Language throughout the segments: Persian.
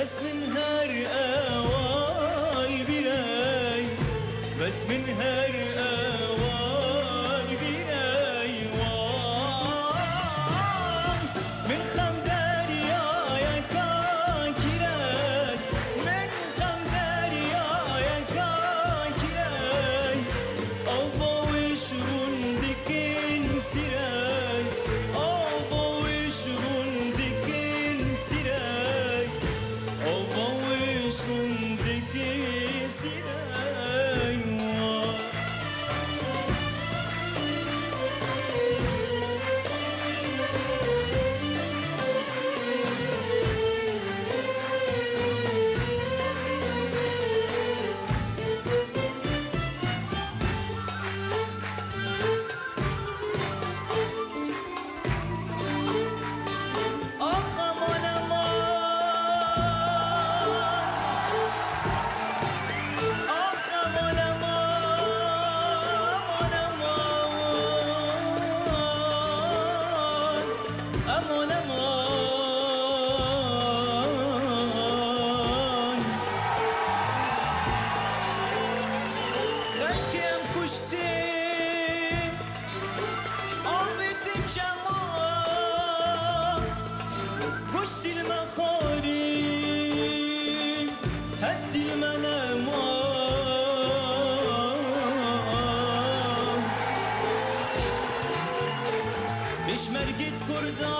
بس من هر اول بیای، بس من هر اول بیای وام من خم دریای کان کرای، من خم دریای کان کرای آوایش روندکن سرای، آوایش روندکن سرای، آوایش روندکن سرای هستی من امان بشمرگت کردم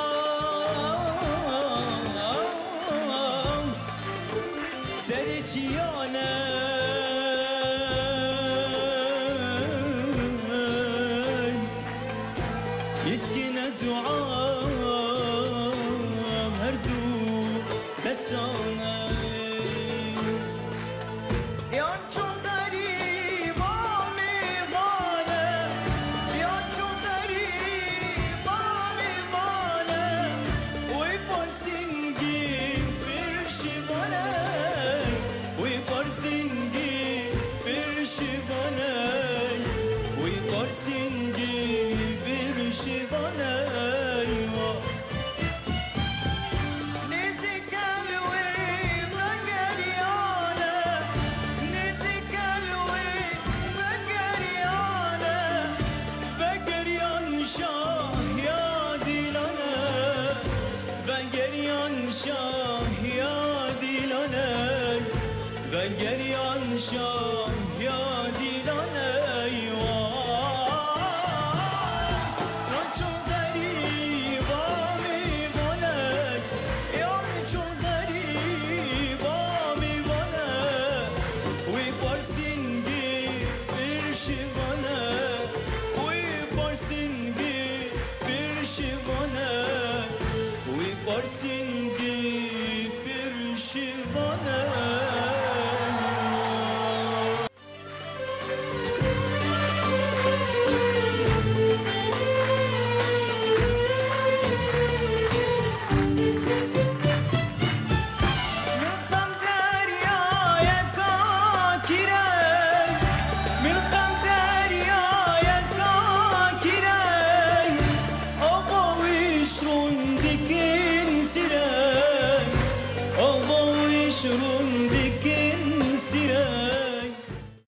سر چیانه يتقن الدعاء هردو دستانه پرسینگی برشیوانای وی پرسینگی برشیوانای نزیکل وی مگریانه نزیکل وی مگریانه وگریان شاه یا دیلانه وگریان شاه یا دیلانه و گریان شاه یا دیلانه ران چون غریبا میمانه یان چون غریبا میمانه وی پرسینگی برشیوانه وی پرسینگی